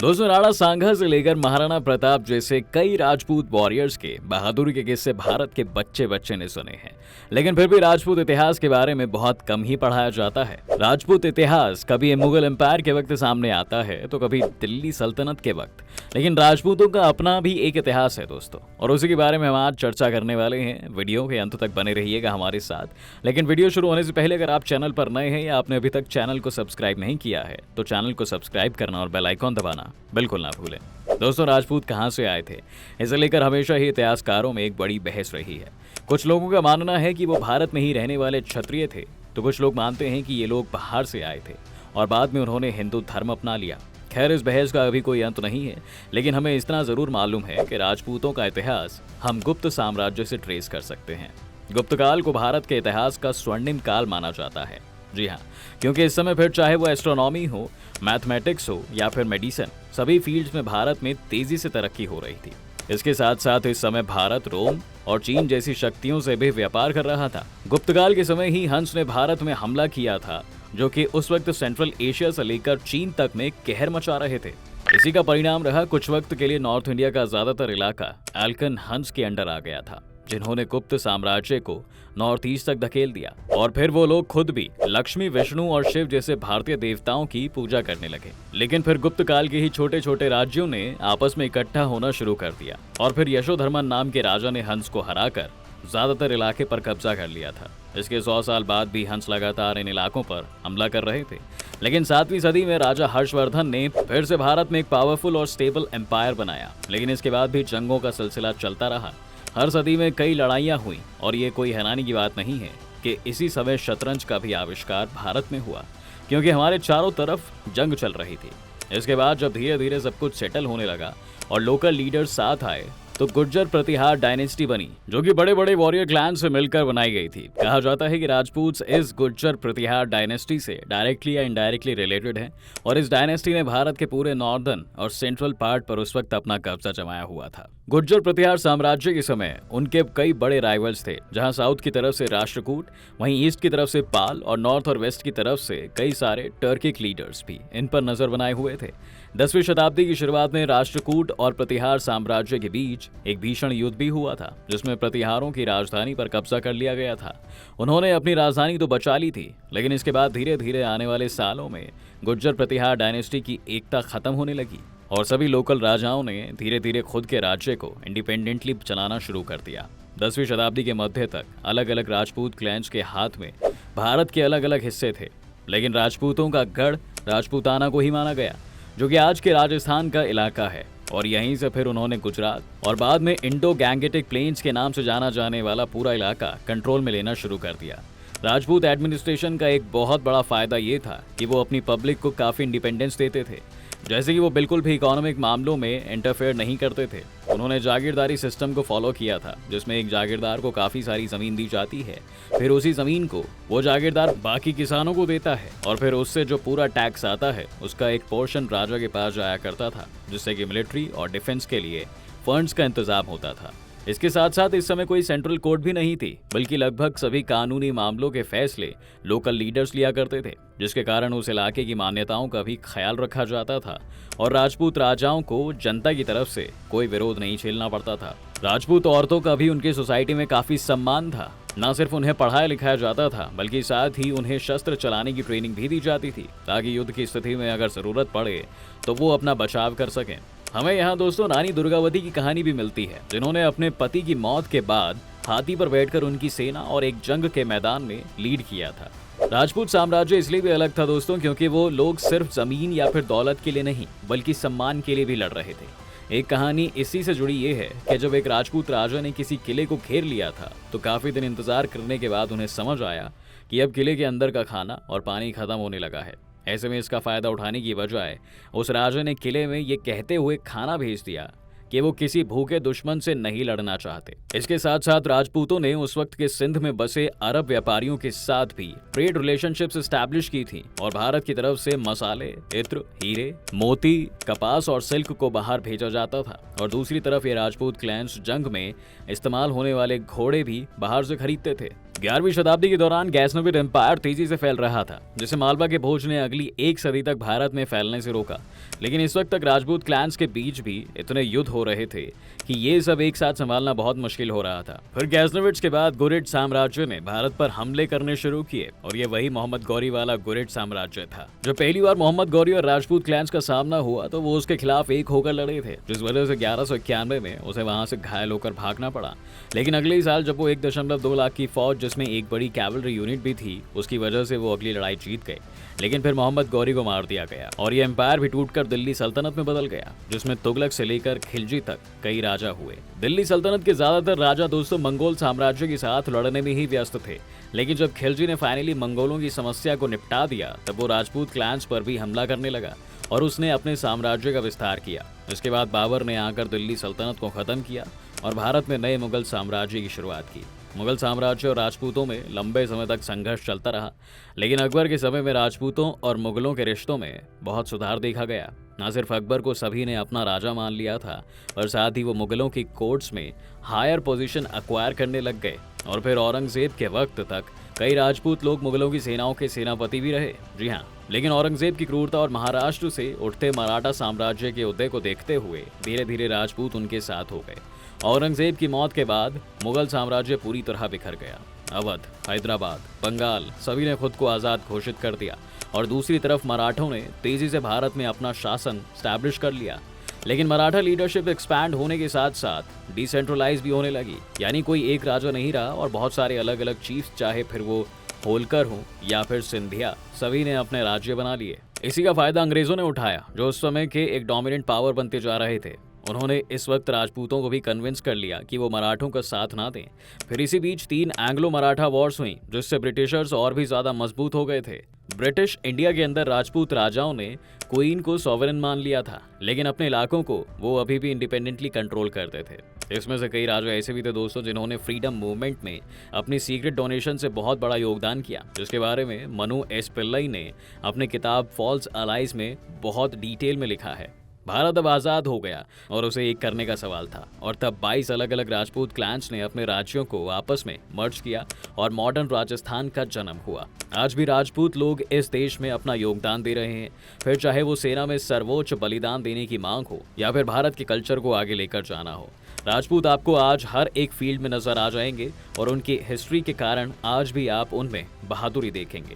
दोस्तों, राणा सांगा से लेकर महाराणा प्रताप जैसे कई राजपूत वॉरियर्स के बहादुरी के किस्से भारत के बच्चे बच्चे ने सुने हैं, लेकिन फिर भी राजपूत इतिहास के बारे में बहुत कम ही पढ़ाया जाता है। राजपूत इतिहास कभी मुगल एम्पायर के वक्त सामने आता है तो कभी दिल्ली सल्तनत के वक्त, लेकिन राजपूतों का अपना भी एक इतिहास है दोस्तों, और उसी के बारे में हम आज चर्चा करने वाले हैं। वीडियो के अंत तक बने रहिएगा हमारे साथ। लेकिन वीडियो शुरू होने से पहले अगर आप चैनल पर नए हैं या आपने अभी तक चैनल को सब्सक्राइब नहीं किया है तो चैनल को सब्सक्राइब करना और बेल आइकॉन दबाना बिल्कुल ना भूलें। दोस्तों, राजपूत कहां से आए थे, इसे लेकर हमेशा ही इतिहासकारों में एक बड़ी बहस रही है। कुछ लोगों का मानना है कि वो भारत में ही रहने वाले क्षत्रिय थे, तो कुछ लोग मानते हैं कि ये लोग बाहर से आए थे और बाद में उन्होंने हिंदू धर्म अपना लिया। खैर, इस बहस का अभी कोई अंत नहीं है, लेकिन हमें इतना जरूर मालूम है कि राजपूतों का इतिहास हम गुप्त साम्राज्य से ट्रेस कर सकते हैं। गुप्त काल को भारत के इतिहास का स्वर्णिम काल माना जाता है। जी हाँ, क्योंकि इस समय फिर चाहे वो एस्ट्रोनॉमी हो, मैथमेटिक्स हो या फिर मेडिसिन, सभी फील्ड्स में भारत में तेजी से तरक्की हो रही थी। इसके साथ साथ इस समय भारत रोम और चीन जैसी शक्तियों से भी व्यापार कर रहा था। गुप्तकाल के समय ही हंस ने भारत में हमला किया था, जो कि उस वक्त सेंट्रल एशिया से लेकर चीन तक में कहर मचा रहे थे। इसी का परिणाम रहा कुछ वक्त के लिए नॉर्थ इंडिया का ज्यादातर इलाका एल्कन हंस के अंडर आ गया था, जिन्होंने गुप्त साम्राज्य को नॉर्थ ईस्ट तक धकेल दिया। और फिर वो लोग खुद भी लक्ष्मी, विष्णु और शिव जैसे भारतीय देवताओं की पूजा करने लगे। लेकिन फिर गुप्त काल के ही छोटे छोटे राज्यों ने आपस में इकट्ठा होना शुरू कर दिया और फिर यशोधर्मन नाम के राजा ने हंस को हराकर ज्यादातर इलाके पर कब्जा कर लिया था। इसके 100 साल बाद भी हंस लगातार इन इलाकों पर हमला कर रहे थे, लेकिन 7वीं सदी में राजा हर्षवर्धन ने फिर से भारत में एक पावरफुल और स्टेबल एम्पायर बनाया। लेकिन इसके बाद भी जंगों का सिलसिला चलता रहा। हर सदी में कई लड़ाइयाँ हुई और ये कोई हैरानी की बात नहीं है कि इसी समय शतरंज का भी आविष्कार भारत में हुआ, क्योंकि हमारे चारों तरफ जंग चल रही थी। इसके बाद जब धीरे धीरे सब कुछ सेटल होने लगा और लोकल लीडर्स साथ आए तो गुर्जर प्रतिहार डायनेस्टी बनी, जो कि बड़े बड़े वॉरियर क्लैन से मिलकर बनाई गई थी। कहा जाता है कि राजपूत इस गुर्जर प्रतिहार डायनेस्टी से डायरेक्टली या इनडायरेक्टली रिलेटेड है और इस डायनेस्टी ने भारत के पूरे नॉर्दर्न और सेंट्रल पार्ट पर उस वक्त अपना कब्जा जमाया हुआ था। गुर्जर प्रतिहार साम्राज्य के समय उनके कई बड़े राइवल्स थे, जहां साउथ की तरफ से राष्ट्रकूट, वहीं ईस्ट की तरफ से पाल और नॉर्थ और वेस्ट की तरफ से कई सारे टर्किक लीडर्स भी इन पर नजर बनाए हुए थे। 10वीं शताब्दी की शुरुआत में राष्ट्रकूट और प्रतिहार साम्राज्य के बीच एक भीषण युद्ध भी हुआ था, जिसमें प्रतिहारों की राजधानी पर कब्जा कर लिया गया था। उन्होंने अपनी राजधानी तो बचा ली थी, लेकिन इसके बाद धीरे धीरे आने वाले सालों में गुर्जर प्रतिहार डायनेस्टी की एकता खत्म होने लगी और सभी लोकल राजाओं ने धीरे धीरे खुद के राज्य को इंडिपेंडेंटली चलाना शुरू कर दिया। 10वीं शताब्दी के मध्य तक अलग अलग राजपूत क्लैंस के हाथ में भारत के अलग अलग हिस्से थे, लेकिन राजपूतों का गढ़ राजपूताना को ही माना गया, जो कि आज के राजस्थान का इलाका है। और यहीं से फिर उन्होंने गुजरात और बाद में इंडो गैंगेटिक प्लेन्स के नाम से जाना जाने वाला पूरा इलाका कंट्रोल में लेना शुरू कर दिया। राजपूत एडमिनिस्ट्रेशन का एक बहुत बड़ा फायदा ये था कि वो अपनी पब्लिक को काफी इंडिपेंडेंस देते थे, जैसे कि वो बिल्कुल भी इकोनॉमिक मामलों में इंटरफेयर नहीं करते थे। उन्होंने जागीरदारी सिस्टम को फॉलो किया था, जिसमें एक जागीरदार को काफी सारी जमीन दी जाती है, फिर उसी जमीन को वो जागीरदार बाकी किसानों को देता है और फिर उससे जो पूरा टैक्स आता है उसका एक पोर्शन राजा के पास जाया करता था, जिससे कि मिलिट्री और डिफेंस के लिए फंड्स का इंतजाम होता था। इसके साथ साथ इस समय कोई सेंट्रल कोर्ट भी नहीं थी, बल्कि लगभग सभी कानूनी मामलों के फैसले लोकल लीडर्स लिया करते थे, जिसके कारण उस इलाके की मान्यताओं का भी ख्याल रखा जाता था और राजपूत राजाओं को जनता की तरफ से कोई विरोध नहीं झेलना पड़ता था। राजपूत औरतों का भी उनकी सोसाइटी में काफी सम्मान था। न सिर्फ उन्हें पढ़ाया लिखाया जाता था, बल्कि साथ ही उन्हें शस्त्र चलाने की ट्रेनिंग भी दी जाती थी, ताकि युद्ध की स्थिति में अगर जरूरत पड़े तो वो अपना बचाव कर सकें। हमें यहाँ दोस्तों रानी दुर्गावती की कहानी भी मिलती है, जिन्होंने अपने पति की मौत के बाद हाथी पर बैठकर उनकी सेना और एक जंग के मैदान में लीड किया था। राजपूत साम्राज्य इसलिए भी अलग था दोस्तों, क्योंकि वो लोग सिर्फ जमीन या फिर दौलत के लिए नहीं, बल्कि सम्मान के लिए भी लड़ रहे थे। एक कहानी इसी से जुड़ी ये है कि जब एक राजपूत राजा ने किसी किले को घेर लिया था, तो काफी दिन इंतजार करने के बाद उन्हें समझ आया कि अब किले के अंदर का खाना और पानी खत्म होने लगा है। ऐसे में इसका फायदा उठाने की बजाय उस राजा ने किले में ये कहते हुए खाना भेज दिया कि वो किसी भूखे दुश्मन से नहीं लड़ना चाहते। इसके साथ साथ राजपूतों ने उस वक्त के सिंध में बसे अरब व्यापारियों के साथ भी ट्रेड रिलेशनशिप्स एस्टैब्लिश की थी और भारत की तरफ से मसाले, इत्र, हीरे, मोती, कपास और सिल्क को बाहर भेजा जाता था। और दूसरी तरफ ये राजपूत क्लैंस जंग में इस्तेमाल होने वाले घोड़े भी बाहर से खरीदते थे। 11वीं शताब्दी के दौरान गैसनविद एम्पायर तेजी से फैल रहा था, जिसे मालवा के भोज ने अगली एक सदी तक भारत में फैलने से रोका। लेकिन इस वक्त तक राजपूत क्लैंस के बीच भी इतने युद्ध हो रहे थे कि ये सब एक साथ संभालना बहुत मुश्किल हो रहा था। फिर गैसनविड्स के बाद गुरिड साम्राज्य ने भारत पर हमले करने शुरू किए और ये वही मोहम्मद गौरी वाला गुरिड साम्राज्य था। जब पहली बार मोहम्मद गौरी और राजपूत क्लैंस का सामना हुआ तो वो उसके खिलाफ एक होकर लड़े थे, जिस वजह से 1191 में उसे वहां से घायल होकर भागना पड़ा। लेकिन अगले ही साल जब वो 1.2 लाख की फौज, जिसमें एक बड़ी कैवलरी यूनिट भी थी, उसकी वजह से वो अगली लड़ाई जीत गए। लेकिन फिर मोहम्मद गौरी को मार दिया गया और ये एम्पायर भी टूटकर दिल्ली सल्तनत में बदल गया, जिसमें तुगलक से लेकर खिलजी तक कई राजा हुए। दिल्ली सल्तनत के ज्यादातर राजा दोस्तों मंगोल साम्राज्य के साथ लड़ने में ही व्यस्त थे। लेकिन जब खिलजी ने फाइनली मंगोलों की समस्या को निपटा दिया, तब वो राजपूत क्लैंस पर भी हमला करने लगा और उसने अपने साम्राज्य का विस्तार किया। इसके बाद बाबर ने आकर दिल्ली सल्तनत को खत्म किया और भारत में नए मुगल साम्राज्य की शुरुआत की। मुगल साम्राज्य और राजपूतों में लंबे समय तक संघर्ष चलता रहा, लेकिन अकबर के समय में राजपूतों और मुगलों के रिश्तों में बहुत सुधार देखा गया। न सिर्फ अकबर को सभी ने अपना राजा मान लिया था, पर साथ ही वो मुगलों की कोर्ट्स में हायर पोजीशन एक्वायर करने लग गए। और फिर औरंगजेब के वक्त तक कई राजपूत लोग मुगलों की सेनाओं के सेनापति भी रहे। जी हाँ, लेकिन औरंगजेब की क्रूरता और महाराष्ट्र से उठते मराठा साम्राज्य के उदय को देखते हुए धीरे धीरे राजपूत उनके साथ हो गए। औरंगजेब की मौत के बाद मुगल साम्राज्य पूरी तरह बिखर गया। अवध, हैदराबाद, बंगाल सभी ने खुद को आज़ाद घोषित कर दिया और दूसरी तरफ मराठों ने तेजी से भारत में अपना शासन स्टैब्लिश कर लिया। लेकिन मराठा लीडरशिप एक्सपैंड होने के साथ साथ डिसेंट्रलाइज भी होने लगी, यानी कोई एक राजा नहीं रहा और बहुत सारे अलग अलग चीफ्स, चाहे फिर वो होलकर हो या फिर सिंधिया, सभी ने अपने राज्य बना लिए। इसी का फायदा अंग्रेजों ने उठाया, जो उस समय के एक डोमिनेंट पावर बनते जा रहे थे। उन्होंने इस वक्त राजपूतों को भी कन्विंस कर लिया कि वो मराठों का साथ ना दें। फिर इसी बीच 3 एंग्लो मराठा वॉर्स हुई, जिससे ब्रिटिशर्स और भी ज्यादा मजबूत हो गए थे। ब्रिटिश इंडिया के अंदर राजपूत राजाओं ने क्वीन को सॉवरेन मान लिया था, लेकिन अपने इलाकों को वो अभी भी इंडिपेंडेंटली कंट्रोल करते थे। इसमें से कई राजा ऐसे भी थे दोस्तों, जिन्होंने फ्रीडम मूवमेंट में अपनी सीक्रेट डोनेशन से बहुत बड़ा योगदान किया, जिसके बारे में मनु एस पिल्लई ने अपने किताब फॉल्स अलाइज में बहुत डिटेल में लिखा है। भारत अब आज़ाद हो गया और उसे एक करने का सवाल था, और तब 22 अलग अलग राजपूत क्लैंस ने अपने राज्यों को आपस में मर्ज किया और मॉडर्न राजस्थान का जन्म हुआ। आज भी राजपूत लोग इस देश में अपना योगदान दे रहे हैं, फिर चाहे वो सेना में सर्वोच्च बलिदान देने की मांग हो या फिर भारत के कल्चर को आगे लेकर जाना हो। राजपूत आपको आज हर एक फील्ड में नजर आ जाएंगे और उनकी हिस्ट्री के कारण आज भी आप उनमें बहादुरी देखेंगे।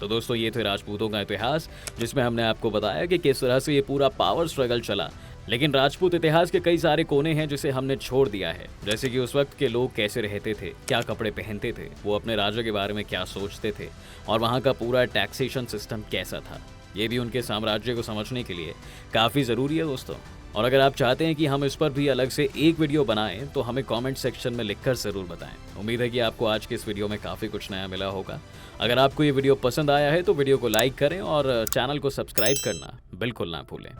तो दोस्तों, ये थे राजपूतों का इतिहास, जिसमें हमने आपको बताया कि किस तरह से ये पूरा पावर स्ट्रगल चला। लेकिन राजपूत इतिहास के कई सारे कोने हैं जिसे हमने छोड़ दिया है, जैसे कि उस वक्त के लोग कैसे रहते थे, क्या कपड़े पहनते थे, वो अपने राजा के बारे में क्या सोचते थे और वहाँ का पूरा टैक्सेशन सिस्टम कैसा था। ये भी उनके साम्राज्य को समझने के लिए काफ़ी ज़रूरी है दोस्तों। और अगर आप चाहते हैं कि हम इस पर भी अलग से एक वीडियो बनाएं, तो हमें कमेंट सेक्शन में लिखकर ज़रूर बताएं। उम्मीद है कि आपको आज के इस वीडियो में काफ़ी कुछ नया मिला होगा। अगर आपको ये वीडियो पसंद आया है तो वीडियो को लाइक करें और चैनल को सब्सक्राइब करना बिल्कुल ना भूलें।